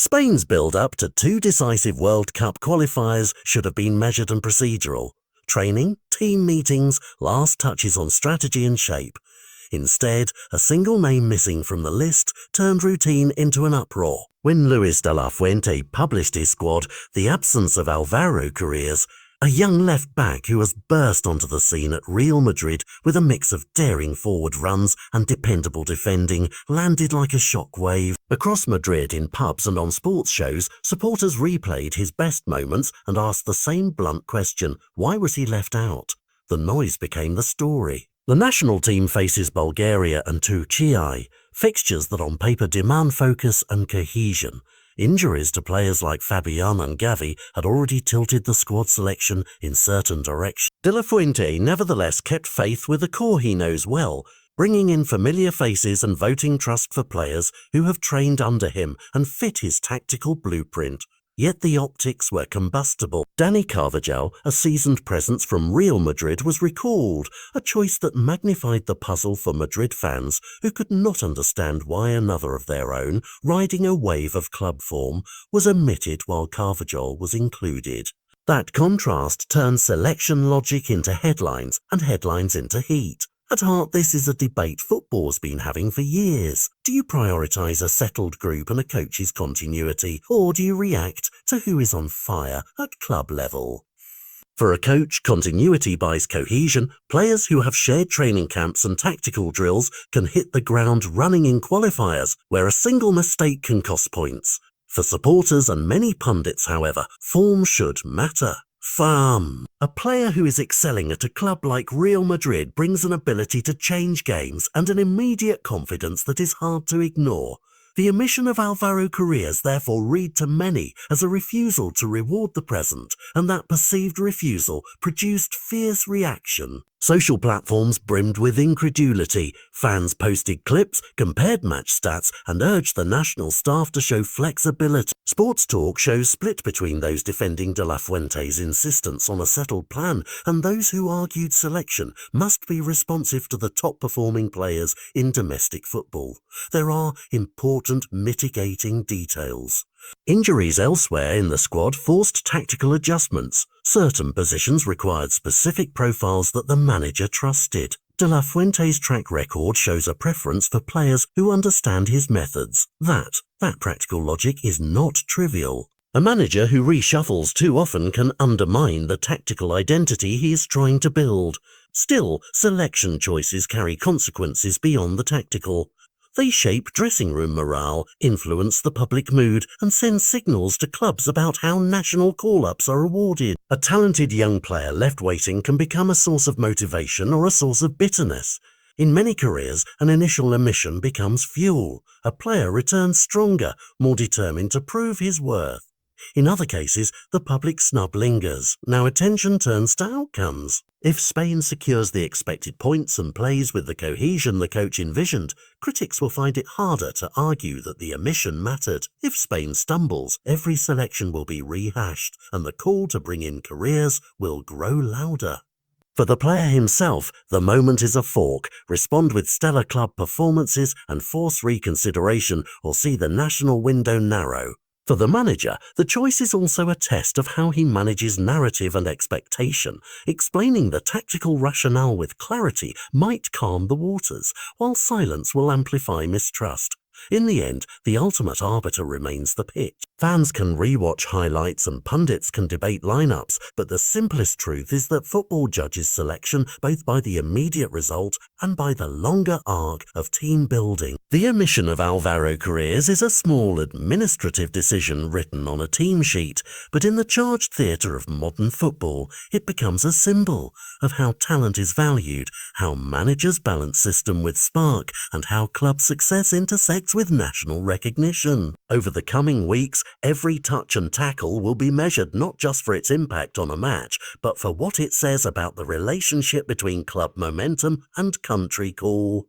Spain's build-up to two decisive World Cup qualifiers should have been measured and procedural. Training, team meetings, last touches on strategy and shape. Instead, a single name missing from the list turned routine into an uproar. When Luis de la Fuente published his squad, the absence of Álvaro Carreras, a young left-back who has burst onto the scene at Real Madrid with a mix of daring forward runs and dependable defending, landed like a shockwave. Across Madrid, in pubs and on sports shows, supporters replayed his best moments and asked the same blunt question: why was he left out? The noise became the story. The national team faces Bulgaria and Turkey, fixtures that on paper demand focus and cohesion. Injuries to players like Fabian and Gavi had already tilted the squad selection in certain directions. De la Fuente nevertheless kept faith with the core he knows well, bringing in familiar faces and voting trust for players who have trained under him and fit his tactical blueprint. Yet the optics were combustible. Dani Carvajal, a seasoned presence from Real Madrid, was recalled, a choice that magnified the puzzle for Madrid fans who could not understand why another of their own, riding a wave of club form, was omitted while Carvajal was included. That contrast turned selection logic into headlines and headlines into heat. At heart, this is a debate football's been having for years. Do you prioritise a settled group and a coach's continuity, or do you react to who is on fire at club level? For a coach, continuity buys cohesion. Players who have shared training camps and tactical drills can hit the ground running in qualifiers, where a single mistake can cost points. For supporters and many pundits, however, form should matter. A player who is excelling at a club like Real Madrid brings an ability to change games and an immediate confidence that is hard to ignore. The omission of Álvaro Carreras therefore read to many as a refusal to reward the present, and that perceived refusal produced fierce reaction. Social platforms brimmed with incredulity. Fans posted clips, compared match stats, and urged the national staff to show flexibility. Sports talk shows split between those defending De La Fuente's insistence on a settled plan and those who argued selection must be responsive to the top-performing players in domestic football. There are important mitigating details. Injuries elsewhere in the squad forced tactical adjustments. Certain positions required specific profiles that the manager trusted. De La Fuente's track record shows a preference for players who understand his methods. That practical logic is not trivial. A manager who reshuffles too often can undermine the tactical identity he is trying to build. Still, selection choices carry consequences beyond the tactical. They shape dressing room morale, influence the public mood, and send signals to clubs about how national call-ups are awarded. A talented young player left waiting can become a source of motivation or a source of bitterness. In many careers, an initial omission becomes fuel. A player returns stronger, more determined to prove his worth. In other cases, the public snub lingers. Now attention turns to outcomes. If Spain secures the expected points and plays with the cohesion the coach envisioned, critics will find it harder to argue that the omission mattered. If Spain stumbles, every selection will be rehashed, and the call to bring in Carreras will grow louder. For the player himself, the moment is a fork. Respond with stellar club performances and force reconsideration, or see the national window narrow. For the manager, the choice is also a test of how he manages narrative and expectation. Explaining the tactical rationale with clarity might calm the waters, while silence will amplify mistrust. In the end, the ultimate arbiter remains the pitch. Fans can rewatch highlights and pundits can debate lineups, but the simplest truth is that football judges selection both by the immediate result and by the longer arc of team building. The omission of Álvaro Carreras is a small administrative decision written on a team sheet, but in the charged theatre of modern football, it becomes a symbol of how talent is valued, how managers balance system with spark, and how club success intersects with national recognition. Over the coming weeks, every touch and tackle will be measured not just for its impact on a match, but for what it says about the relationship between club momentum and country call.